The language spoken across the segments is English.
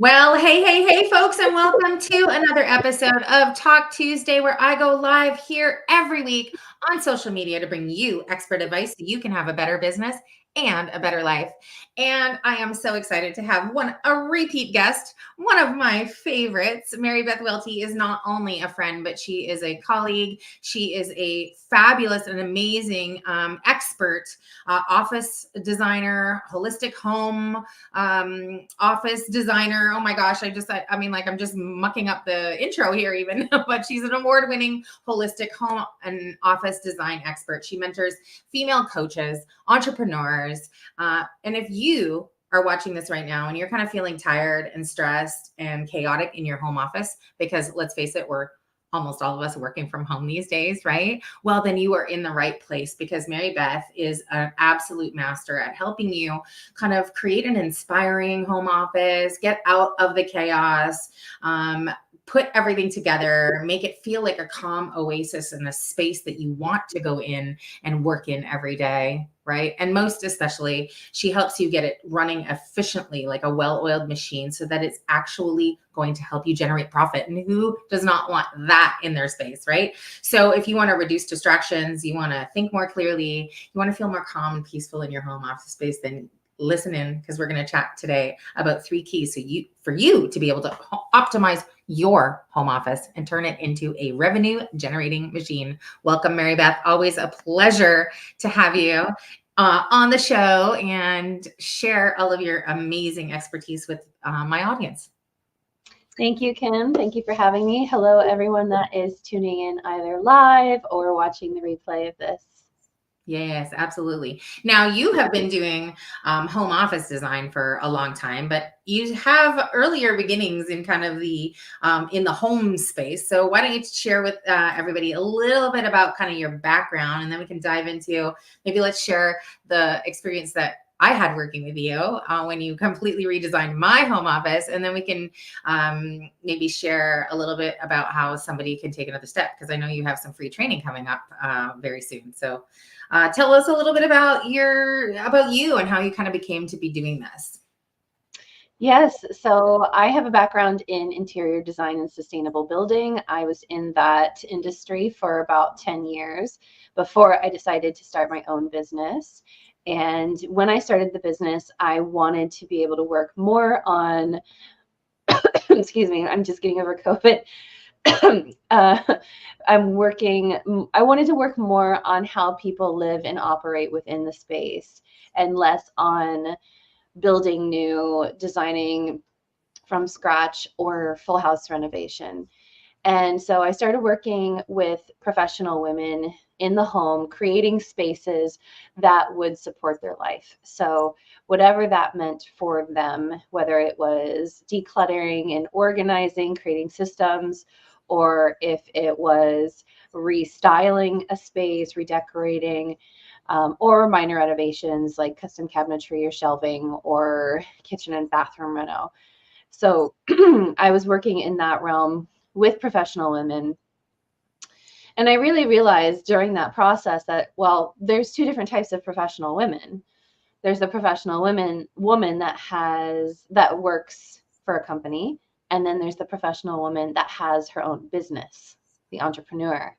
Well, hey, folks, and welcome to another episode of Talk Tuesday, where I go live here every week on social media to bring you expert advice so you can have a better business and a better life. And I am so excited to have a repeat guest, one of my favorites. Marybeth Welty is not only a friend, but she is a colleague. She is a fabulous and amazing expert, office designer, holistic home office designer. Oh my gosh, I'm just mucking up the intro here even, but she's an award-winning holistic home and office design expert. She mentors female coaches, entrepreneurs, and if you are watching this right now and you're kind of feeling tired and stressed and chaotic in your home office, because let's face it, we're almost all of us working from home these days, right? Well, then you are in the right place, because Mary Beth is an absolute master at helping you kind of create an inspiring home office, get out of the chaos, put everything together, make it feel like a calm oasis in a space that you want to go in and work in every day, right? And most especially, she helps you get it running efficiently like a well-oiled machine so that it's actually going to help you generate profit. And who does not want that in their space, right? So if you want to reduce distractions, you want to think more clearly, you want to feel more calm and peaceful in your home office space, then listen in, because we're going to chat today about 3 keys for you to be able to optimize your home office and turn it into a revenue generating machine. Welcome, Mary Beth. Always a pleasure to have you on the show and share all of your amazing expertise with my audience. Thank you, Kim. Thank you for having me. Hello, everyone that is tuning in either live or watching the replay of this. Yes, absolutely. Now, you have been doing home office design for a long time, but you have earlier beginnings in kind of the in the home space. So why don't you share with everybody a little bit about kind of your background, and then we can dive into, maybe let's share the experience that I had working with you when you completely redesigned my home office. And then we can maybe share a little bit about how somebody can take another step, because I know you have some free training coming up very soon. So tell us a little bit about you and how you kind of became to be doing this. Yes, so I have a background in interior design and sustainable building. I was in that industry for about 10 years before I decided to start my own business. And when I started the business, I wanted to be able to work more on, excuse me, I'm just getting over COVID. I wanted to work more on how people live and operate within the space and less on building new, designing from scratch, or full house renovation. And so I started working with professional women in the home, creating spaces that would support their life. So whatever that meant for them, whether it was decluttering and organizing, creating systems, or if it was restyling a space, redecorating, or minor renovations like custom cabinetry or shelving or kitchen and bathroom reno. So I was working in that realm with professional women. And I really realized during that process that, well, there's 2 different types of professional women. There's the professional woman that works for a company, and then there's the professional woman that has her own business, the entrepreneur.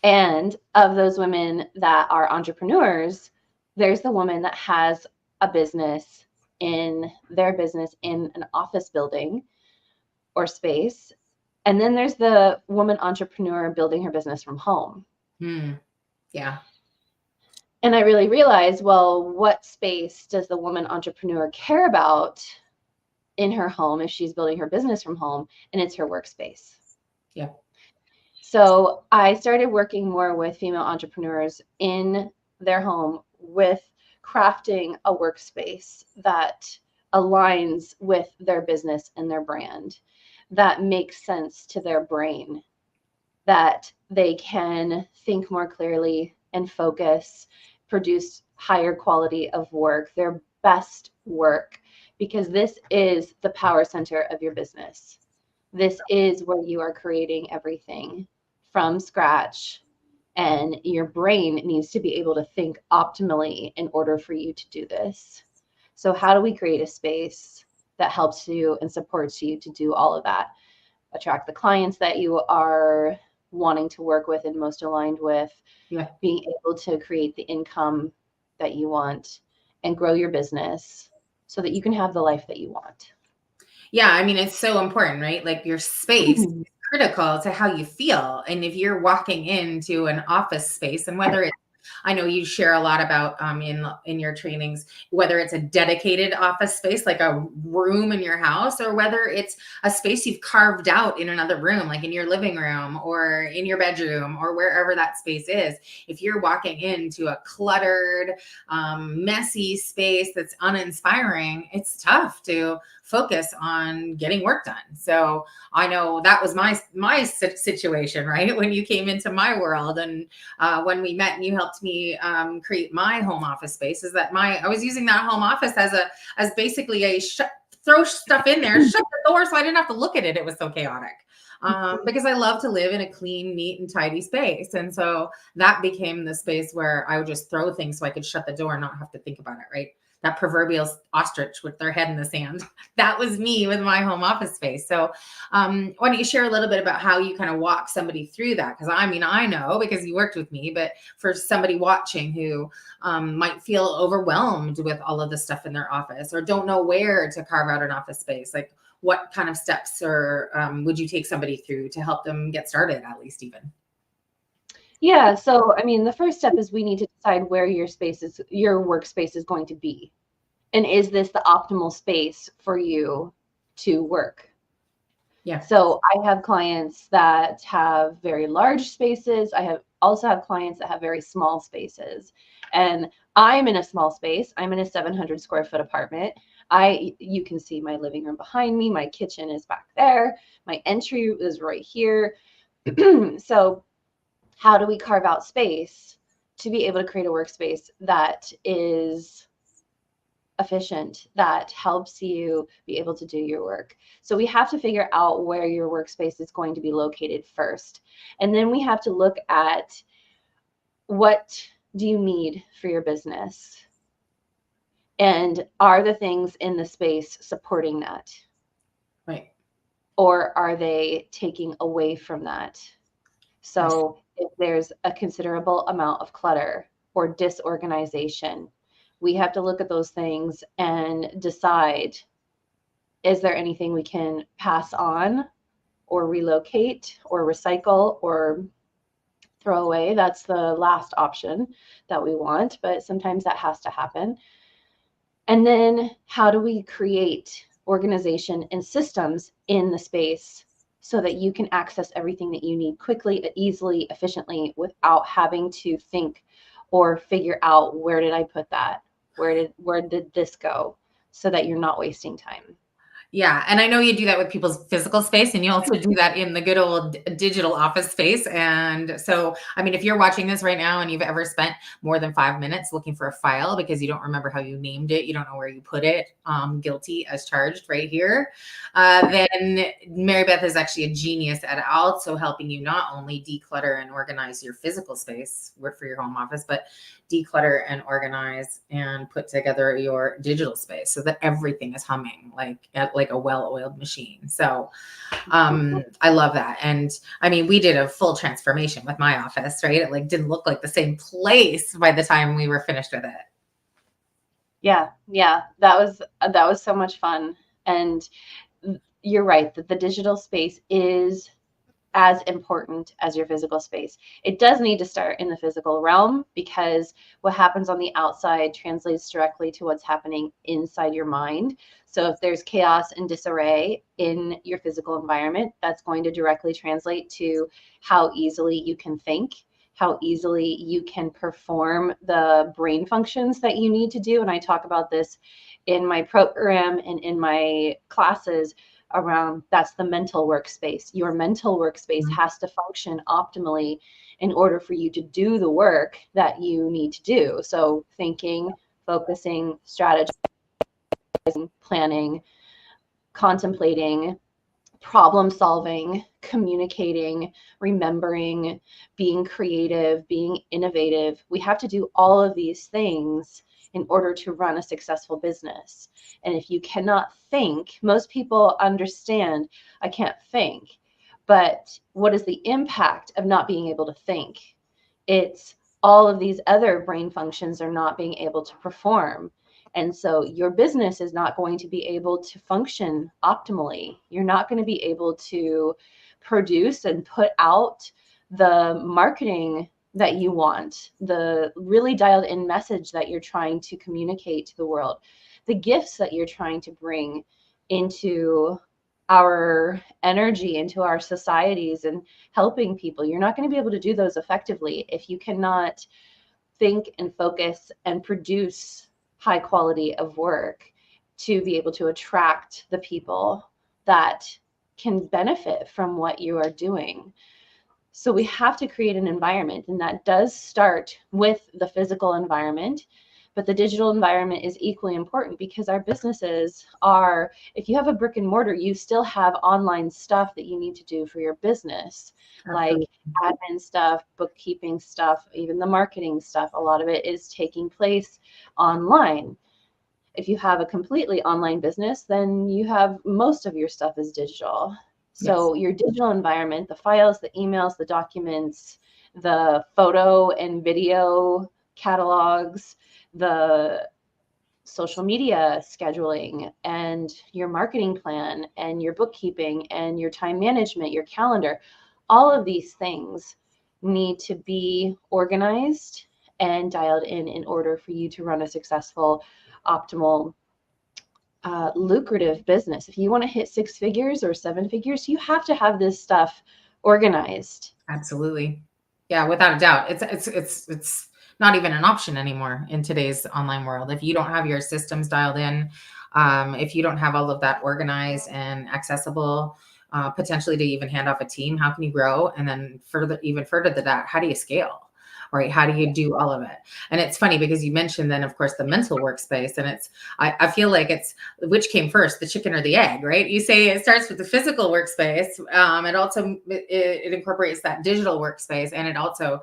And of those women that are entrepreneurs, there's the woman that has a business in an office building or space. And then there's the woman entrepreneur building her business from home. Yeah. And I really realized, well, what space does the woman entrepreneur care about in her home if she's building her business from home? And it's her workspace. Yeah. So I started working more with female entrepreneurs in their home with crafting a workspace that aligns with their business and their brand, that makes sense to their brain, that they can think more clearly and focus, produce higher quality of work, their best work, because this is the power center of your business. This is where you are creating everything from scratch, and your brain needs to be able to think optimally in order for you to do this. So how do we create a space that helps you and supports you to do all of that. Attract the clients that you are wanting to work with and most aligned with, being able to create the income that you want and grow your business so that you can have the life that you want. Yeah, I mean, it's so important, right? Like your space is critical to how you feel. And if you're walking into an office space, and whether it's, I know you share a lot about in your trainings, whether it's a dedicated office space, like a room in your house, or whether it's a space you've carved out in another room, like in your living room or in your bedroom or wherever that space is. If you're walking into a cluttered, messy space that's uninspiring, it's tough to focus on getting work done. So I know that was my situation, right? When you came into my world, and when we met and you helped me create my home office space, is that I was using that home office as basically a throw stuff in there, shut the door, so I didn't have to look at it. It was so chaotic. Because I love to live in a clean, neat, and tidy space. And so that became the space where I would just throw things so I could shut the door and not have to think about it, right? That proverbial ostrich with their head in the sand. That was me with my home office space. So why don't you share a little bit about how you kind of walk somebody through that? Because I mean, I know because you worked with me, but for somebody watching who might feel overwhelmed with all of the stuff in their office or don't know where to carve out an office space, like what kind of steps or would you take somebody through to help them get started, at least even? Yeah. So, I mean, the first step is we need to decide where your workspace is going to be. And is this the optimal space for you to work? Yeah. So I have clients that have very large spaces. I also have clients that have very small spaces. And I'm in a small space. I'm in a 700 square foot apartment. You can see my living room behind me. My kitchen is back there. My entry is right here. So how do we carve out space to be able to create a workspace that is efficient, that helps you be able to do your work? So we have to figure out where your workspace is going to be located first. And then we have to look at what do you need for your business? And are the things in the space supporting that? Right. Or are they taking away from that? So if there's a considerable amount of clutter or disorganization, we have to look at those things and decide, is there anything we can pass on or relocate or recycle or throw away? That's the last option that we want, but sometimes that has to happen. And then how do we create organization and systems in the space so that you can access everything that you need quickly, easily, efficiently, without having to think or figure out, where did I put that? Where did this go? So that you're not wasting time. Yeah. And I know you do that with people's physical space, and you also do that in the good old digital office space. And so, I mean, if you're watching this right now and you've ever spent more than 5 minutes looking for a file because you don't remember how you named it, you don't know where you put it, guilty as charged right here, then Marybeth is actually a genius at also helping you not only declutter and organize your physical space for your home office, but declutter and organize and put together your digital space so that everything is humming like a well-oiled machine. So I love that. And I mean, we did a full transformation with my office, right? It like didn't look like the same place by the time we were finished with it. Yeah, that was so much fun. And you're right that the digital space is as important as your physical space. It does need to start in the physical realm, because what happens on the outside translates directly to what's happening inside your mind. So if there's chaos and disarray in your physical environment, that's going to directly translate to how easily you can think, how easily you can perform the brain functions that you need to do. And I talk about this in my program and in my classes around, that's the mental workspace. Your mental workspace has to function optimally in order for you to do the work that you need to do. So thinking, focusing, strategizing, planning, contemplating, problem solving, communicating, remembering, being creative, being innovative. We have to do all of these things in order to run a successful business. And if you cannot think, most people understand, I can't think. But what is the impact of not being able to think? It's all of these other brain functions are not being able to perform. And so your business is not going to be able to function optimally. You're not going to be able to produce and put out the marketing that you want, the really dialed in message that you're trying to communicate to the world, the gifts that you're trying to bring into our energy, into our societies and helping people. You're not going to be able to do those effectively if you cannot think and focus and produce high quality of work to be able to attract the people that can benefit from what you are doing. So we have to create an environment, and that does start with the physical environment, but the digital environment is equally important because our businesses are, if you have a brick and mortar, you still have online stuff that you need to do for your business. Absolutely. Like admin stuff, bookkeeping stuff, even the marketing stuff. A lot of it is taking place online. If you have a completely online business, then you have most of your stuff is digital. So yes. Your digital environment, the files, the emails, the documents, the photo and video catalogs, the social media scheduling, and your marketing plan, and your bookkeeping, and your time management, your calendar, all of these things need to be organized and dialed in order for you to run a successful, optimal, lucrative business. If you want to hit 6 figures or 7 figures, you have to have this stuff organized. Absolutely. Yeah, without a doubt. It's not even an option anymore in today's online world. If you don't have your systems dialed in, if you don't have all of that organized and accessible, potentially to even hand off a team, how can you grow? And then even further to that, how do you scale? Right? How do you do all of it? And it's funny because you mentioned then, of course, the mental workspace. And I feel like it's which came first, the chicken or the egg, right? You say it starts with the physical workspace. It also incorporates that digital workspace. And it also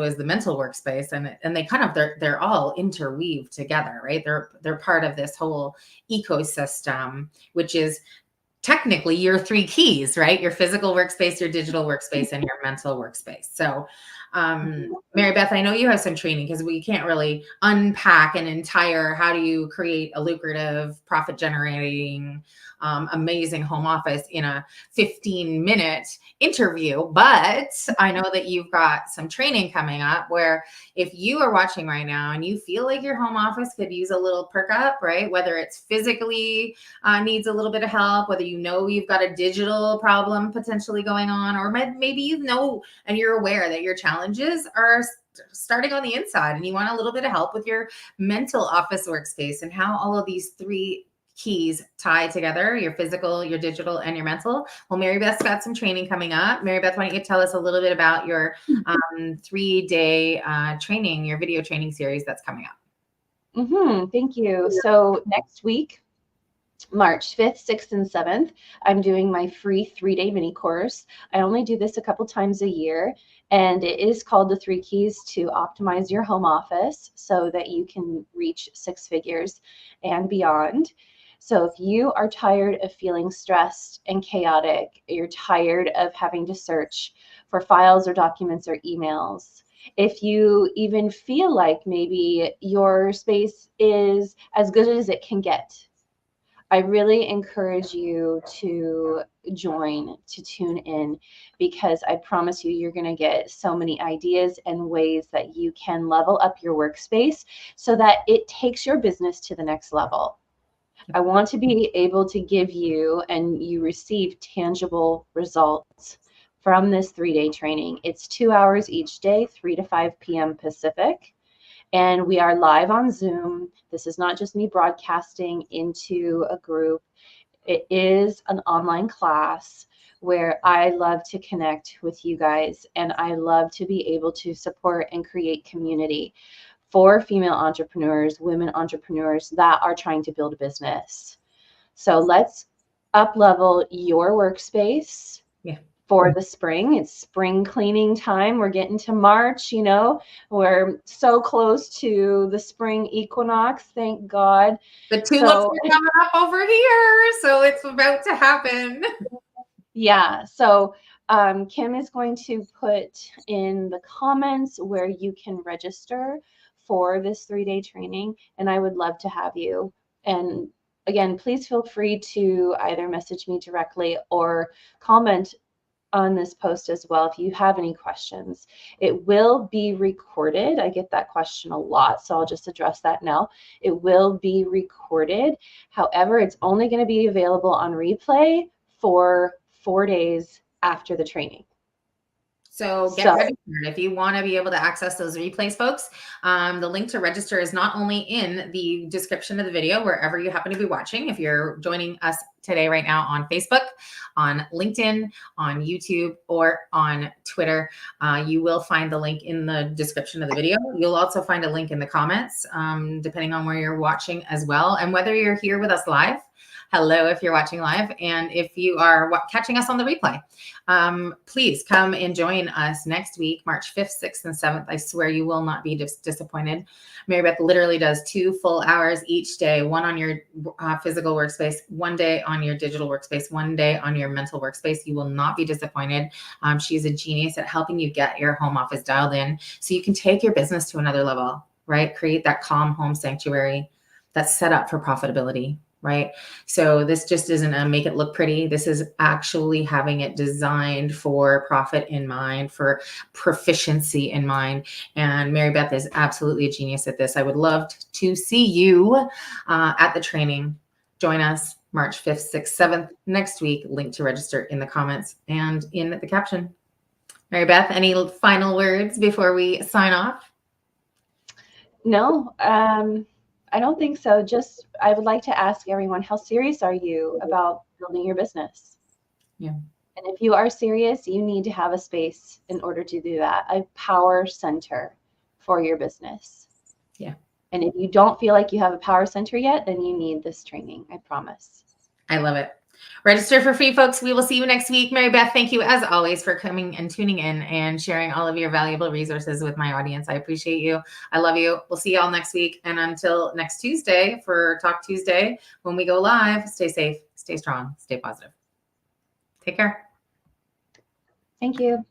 is the mental workspace, and they kind of they're all interweaved together, right? They're part of this whole ecosystem, which is technically your 3 keys, right? Your physical workspace, your digital workspace, and your mental workspace. So, Marybeth, I know you have some training because we can't really unpack an entire how do you create a lucrative, profit generating, amazing home office in a 15-minute interview. But I know that you've got some training coming up where if you are watching right now and you feel like your home office could use a little perk up, right? Whether it's physically needs a little bit of help, whether you've got a digital problem potentially going on, or maybe and you're aware that your challenges are starting on the inside and you want a little bit of help with your mental office workspace and how all of these 3 keys tie together, your physical, your digital, and your mental. Well, Marybeth's got some training coming up. Marybeth, why don't you tell us a little bit about your 3-day training, your video training series that's coming up? Thank you. So next week, March 5th, 6th, and 7th, I'm doing my free 3-day mini course. I only do this a couple times a year, and it is called the 3 Keys to Optimize Your Home Office so that you can reach 6 figures and beyond. So if you are tired of feeling stressed and chaotic, you're tired of having to search for files or documents or emails, if you even feel like maybe your space is as good as it can get, I really encourage you to join, to tune in, because I promise you, you're going to get so many ideas and ways that you can level up your workspace so that it takes your business to the next level. I want to be able to give you and you receive tangible results from this 3-day training. It's 2 hours each day, 3 to 5 p.m. Pacific. And we are live on Zoom. This is not just me broadcasting into a group. It is an online class where I love to connect with you guys, and I love to be able to support and create community for female entrepreneurs, women entrepreneurs that are trying to build a business. So let's up-level your workspace for the spring. It's spring cleaning time. We're getting to March, you know, we're so close to the spring equinox, thank God. The tulips are coming up over here, so it's about to happen. Yeah, so Kim is going to put in the comments where you can register for this 3-day training, and I would love to have you. And again, please feel free to either message me directly or comment on this post as well if you have any questions. It will be recorded. I get that question a lot, so I'll just address that now. It will be recorded. However, it's only going to be available on replay for 4 days after the training. So get registered if you want to be able to access those replays, folks. The link to register is not only in the description of the video, wherever you happen to be watching. If you're joining us today right now on Facebook, on LinkedIn, on YouTube, or on Twitter, you will find the link in the description of the video. You'll also find a link in the comments, depending on where you're watching as well. And whether you're here with us live, hello if you're watching live, and if you are catching us on the replay, please come and join us next week, March 5th, 6th, and 7th. I swear you will not be disappointed. Marybeth literally does 2 full hours each day, one on your physical workspace, one day on your digital workspace, one day on your mental workspace. You will not be disappointed. She's a genius at helping you get your home office dialed in so you can take your business to another level, right? Create that calm home sanctuary that's set up for profitability. Right. So this just isn't a make it look pretty. This is actually having it designed for profit in mind, for proficiency in mind. And Marybeth is absolutely a genius at this. I would love to see you at the training. Join us March 5th, 6th, 7th next week. Link to register in the comments and in the caption. Marybeth, any final words before we sign off? No, I don't think so. Just, I would like to ask everyone, how serious are you about building your business? Yeah. And if you are serious, you need to have a space in order to do that, a power center for your business. Yeah. And if you don't feel like you have a power center yet, then you need this training, I promise. I love it. Register for free, folks. We will see you next week. Marybeth, thank you as always for coming and tuning in and sharing all of your valuable resources with my audience. I appreciate you. I love you. We'll see you all next week. And until next Tuesday for Talk Tuesday, when we go live, stay safe, stay strong, stay positive. Take care. Thank you.